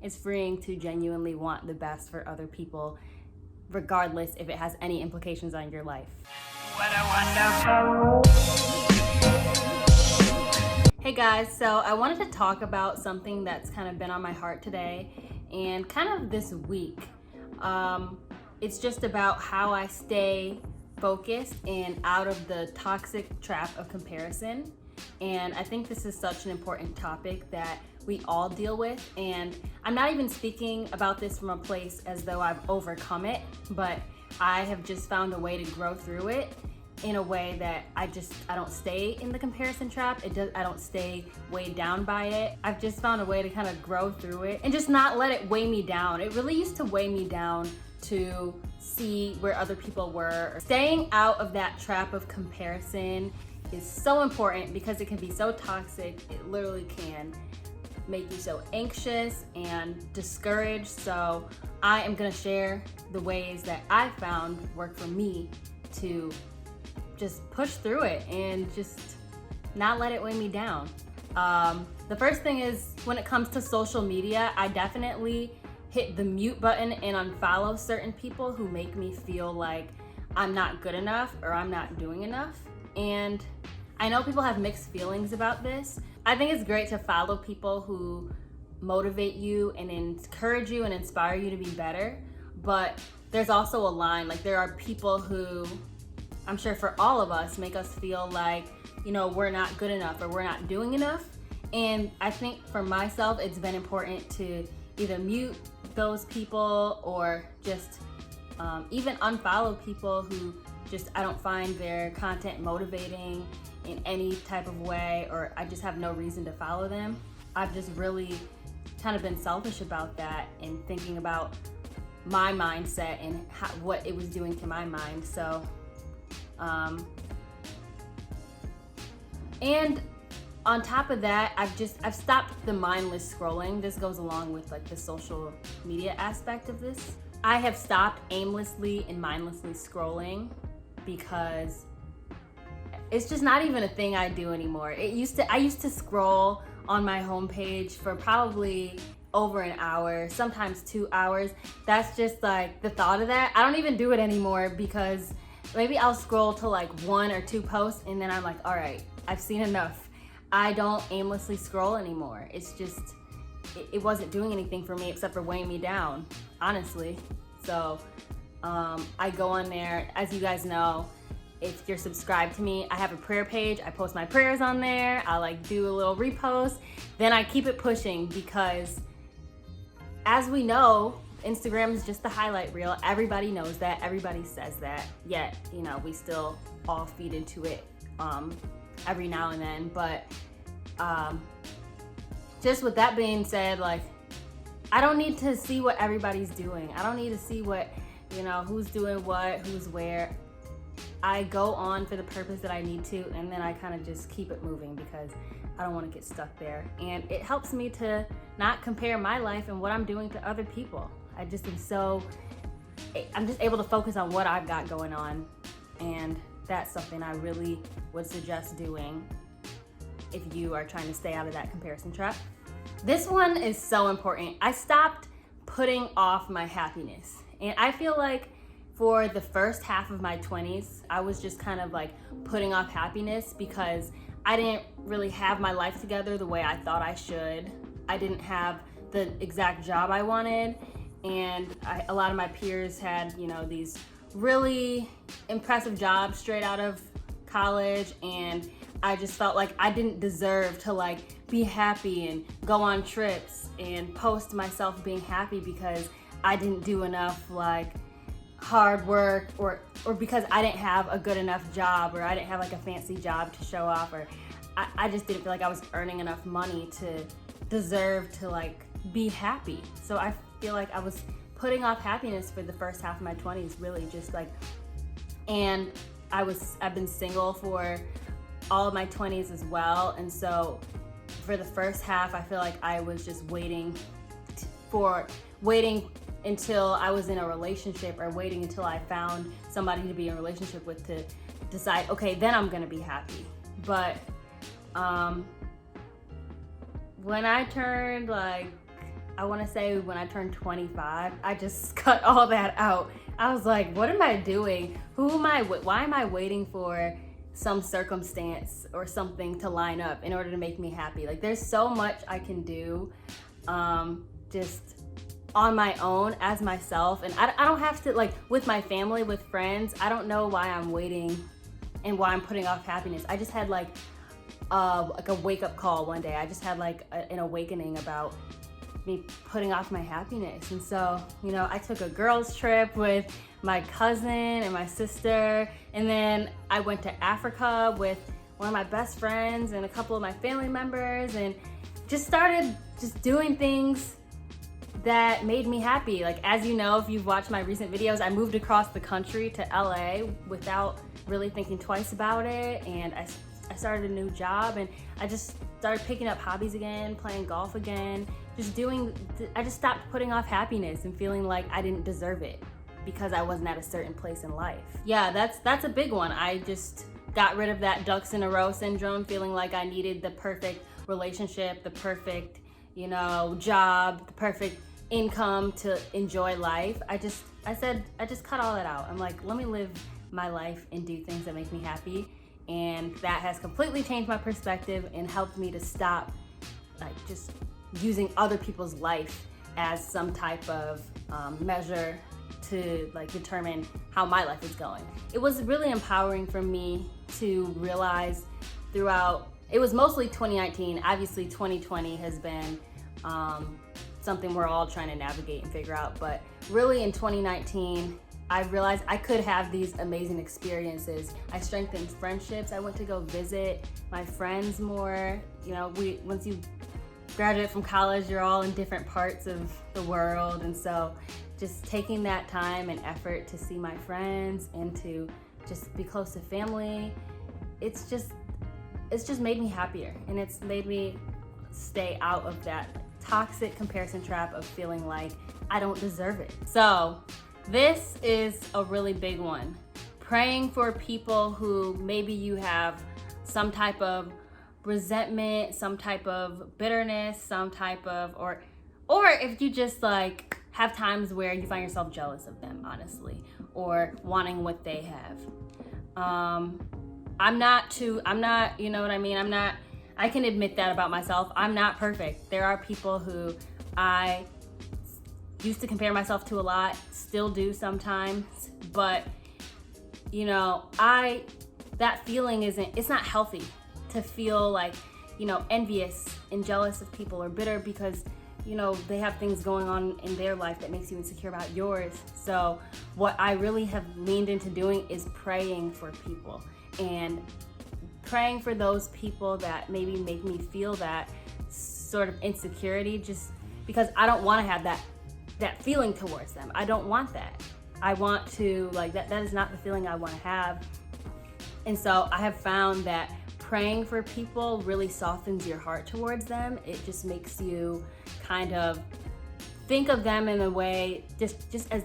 It's freeing to genuinely want the best for other people, regardless if it has any implications on your life. What a wonderful. Hey guys, so I wanted to talk about something that's kind of been on my heart today and kind of this week. It's just about how I stay focused and out of the toxic trap of comparison. And I think this is such an important topic that we all deal with. And I'm not even speaking about this from a place as though I've overcome it, but I have just found a way to grow through it in a way that I don't stay in the comparison trap. I don't stay weighed down by it. I've just found a way to kind of grow through it and just not let it weigh me down. It really used to weigh me down to see where other people were. Staying out of that trap of comparison is so important because it can be so toxic. It literally can make you so anxious and discouraged. So I am gonna share the ways that I found work for me to just push through it and just not let it weigh me down. The first thing is, when it comes to social media, I definitely hit the mute button and unfollow certain people who make me feel like I'm not good enough or I'm not doing enough. And I know people have mixed feelings about this. I think it's great to follow people who motivate you and encourage you and inspire you to be better. But there's also a line, like there are people who, I'm sure for all of us, make us feel like, we're not good enough or we're not doing enough. And I think for myself, it's been important to either mute those people or just even unfollow people who I don't find their content motivating in any type of way, or I just have no reason to follow them. I've just really kind of been selfish about that and thinking about my mindset and what it was doing to my mind. So, and on top of that, I've stopped the mindless scrolling. This goes along with like the social media aspect of this. I have stopped aimlessly and mindlessly scrolling because it's just not even a thing I do anymore. I used to scroll on my homepage for probably over an hour, sometimes 2 hours. That's just like the thought of that. I don't even do it anymore because maybe I'll scroll to like 1 or 2 posts and then I'm like, all right, I've seen enough. I don't aimlessly scroll anymore. It's just, it wasn't doing anything for me except for weighing me down, honestly. So I go on there, as you guys know, if you're subscribed to me, I have a prayer page. I post my prayers on there. I do a little repost. Then I keep it pushing because, as we know, Instagram is just the highlight reel. Everybody knows that. Everybody says that. Yet, we still all feed into it every now and then. But just with that being said, I don't need to see what everybody's doing. I don't need to see what, who's doing what, who's where. I go on for the purpose that I need to, and then I kind of just keep it moving because I don't want to get stuck there. And it helps me to not compare my life and what I'm doing to other people. I'm just able to focus on what I've got going on. And that's something I really would suggest doing if you are trying to stay out of that comparison trap. This one is so important. I stopped putting off my happiness. And I feel like for the first half of my 20s, I was just kind of putting off happiness because I didn't really have my life together the way I thought I should. I didn't have the exact job I wanted. And a lot of my peers had, these really impressive jobs straight out of college. And I just felt like I didn't deserve to be happy and go on trips and post myself being happy because I didn't do enough hard work or because I didn't have a good enough job or I didn't have a fancy job to show off, or I just didn't feel like I was earning enough money to deserve to be happy. So I feel like I was putting off happiness for the first half of my 20s, really just and I've been single for all of my 20s as well. And so for the first half, I feel like I was just waiting until I was in a relationship or waiting until I found somebody to be in a relationship with to decide, okay, then I'm gonna be happy. But when I turned I want to say when I turned 25, I just cut all that out. I was like, what am I doing? Why am I waiting for some circumstance or something to line up in order to make me happy? Like, there's so much I can do just on my own as myself. And I don't have to, like, with my family, with friends, I don't know why I'm waiting and why I'm putting off happiness. I just had like a wake-up call one day. I just had like an awakening about me putting off my happiness. And so, you know, I took a girls trip with my cousin and my sister, and then I went to Africa with one of my best friends and a couple of my family members, and just started just doing things that made me happy. Like, as you know, if you've watched my recent videos, I moved across the country to LA without really thinking twice about it, and I started a new job, and I just started picking up hobbies again, playing golf again, I just stopped putting off happiness and feeling like I didn't deserve it because I wasn't at a certain place in life. Yeah, that's a big one. I just got rid of that ducks in a row syndrome, feeling like I needed the perfect relationship, the perfect, you know, job, the perfect income to enjoy life. I just cut all that out. I'm like, let me live my life and do things that make me happy. And that has completely changed my perspective and helped me to stop like just using other people's life as some type of measure to like determine how my life is going. It was really empowering for me to realize throughout, it was mostly 2019, obviously 2020 has been something we're all trying to navigate and figure out, but really in 2019, I realized I could have these amazing experiences. I strengthened friendships. I went to go visit my friends more. You know, once you graduate from college, you're all in different parts of the world. And so just taking that time and effort to see my friends and to just be close to family, it's just made me happier. And it's made me stay out of that toxic comparison trap of feeling like I don't deserve it. So this is a really big one. Praying for people who maybe you have some type of resentment, some type of bitterness, some type of, or if you just like have times where you find yourself jealous of them, honestly, or wanting what they have. I'm not, you know what I mean? I can admit that about myself. I'm not perfect. There are people who I used to compare myself to a lot, still do sometimes, but you know, that feeling it's not healthy to feel like, you know, envious and jealous of people or bitter because, you know, they have things going on in their life that makes you insecure about yours. So what I really have leaned into doing is praying for people and praying for those people that maybe make me feel that sort of insecurity, just because I don't want to have that feeling towards them. I don't want that. I want to, like, that is not the feeling I want to have. And so I have found that praying for people really softens your heart towards them. It just makes you kind of think of them in a way, just as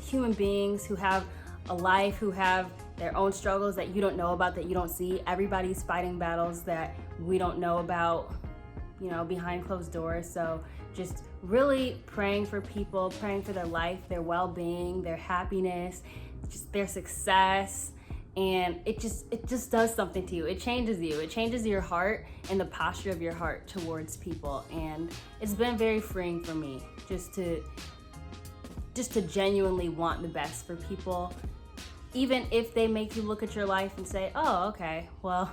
human beings who have a life, who have their own struggles that you don't know about, that you don't see. Everybody's fighting battles that we don't know about, you know, behind closed doors. So just really praying for people, praying for their life, their well-being, their happiness, just their success. And it just does something to you. It changes you. It changes your heart and the posture of your heart towards people. And it's been very freeing for me just to genuinely want the best for people, even if they make you look at your life and say, oh, okay, well,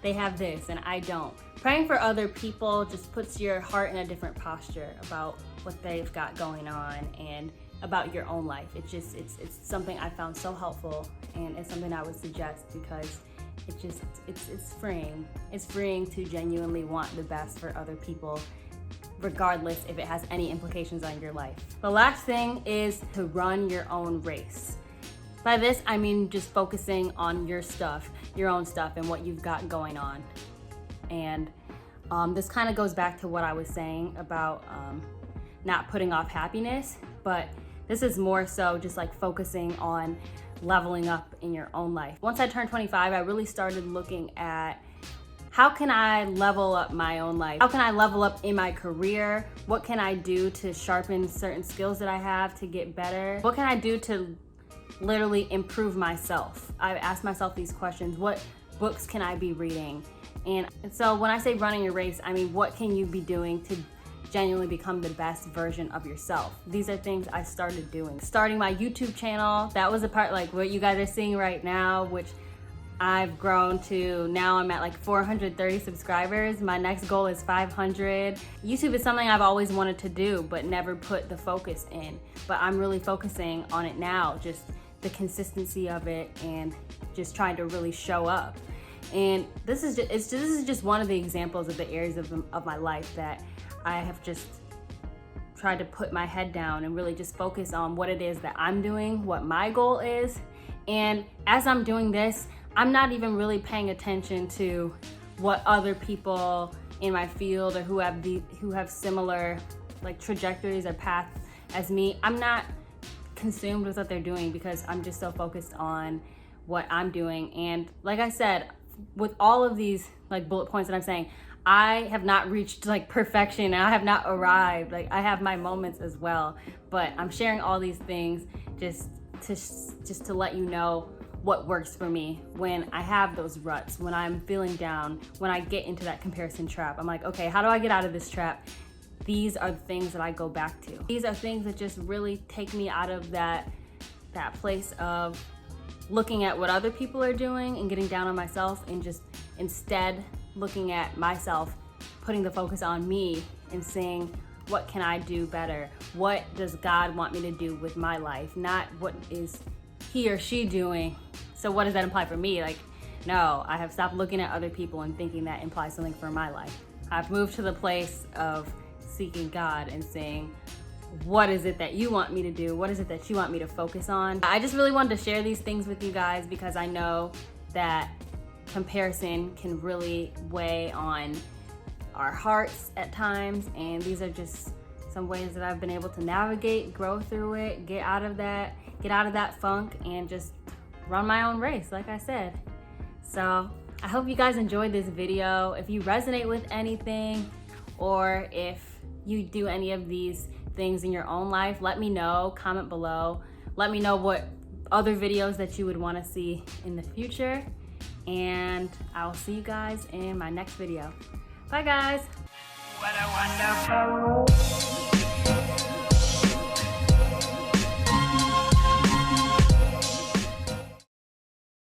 they have this and I don't. Praying for other people just puts your heart in a different posture about what they've got going on and about your own life. It's something I found so helpful, and it's something I would suggest because it's freeing. It's freeing to genuinely want the best for other people, regardless if it has any implications on your life. The last thing is to run your own race. By this, I mean just focusing on your stuff, your own stuff, and what you've got going on. And this kind of goes back to what I was saying about not putting off happiness, but this is more so just like focusing on leveling up in your own life. Once I turned 25, I really started looking at how can I level up my own life? How can I level up in my career? What can I do to sharpen certain skills that I have to get better? What can I do to literally improve myself? I've asked myself these questions. What books can I be reading? And so when I say running your race, I mean, what can you be doing to genuinely become the best version of yourself? These are things I started doing. Starting my YouTube channel, that was a part like what you guys are seeing right now, which I've grown to, now I'm at like 430 subscribers. My next goal is 500. YouTube is something I've always wanted to do, but never put the focus in. But I'm really focusing on it now, just the consistency of it and just trying to really show up. And this is just one of the examples of the areas of my life that I have just tried to put my head down and really just focus on what it is that I'm doing, what my goal is. And as I'm doing this, I'm not even really paying attention to what other people in my field or who have similar like trajectories or paths as me. I'm not consumed with what they're doing because I'm just so focused on what I'm doing. And like I said, with all of these like bullet points that I'm saying, I have not reached like perfection. I have not arrived. Like I have my moments as well, but I'm sharing all these things just to let you know what works for me when I have those ruts, when I'm feeling down, when I get into that comparison trap. I'm like, okay, how do I get out of this trap? These are the things that I go back to. These are things that just really take me out of that place of looking at what other people are doing and getting down on myself, and just instead looking at myself, putting the focus on me and saying, what can I do better? What does God want me to do with my life? Not what is he or she doing. So what does that imply for me? Like, no, I have stopped looking at other people and thinking that implies something for my life. I've moved to the place of seeking God and saying, what is it that you want me to do? What is it that you want me to focus on? I just really wanted to share these things with you guys because I know that comparison can really weigh on our hearts at times, and these are just some ways that I've been able to navigate, grow through it, get out of that funk, and just run my own race, like I said. So I hope you guys enjoyed this video. If you resonate with anything, or if you do any of these things in your own life, let me know, comment below. Let me know what other videos that you would want to see in the future, and I'll see you guys in my next video. Bye guys. What a wonderful world.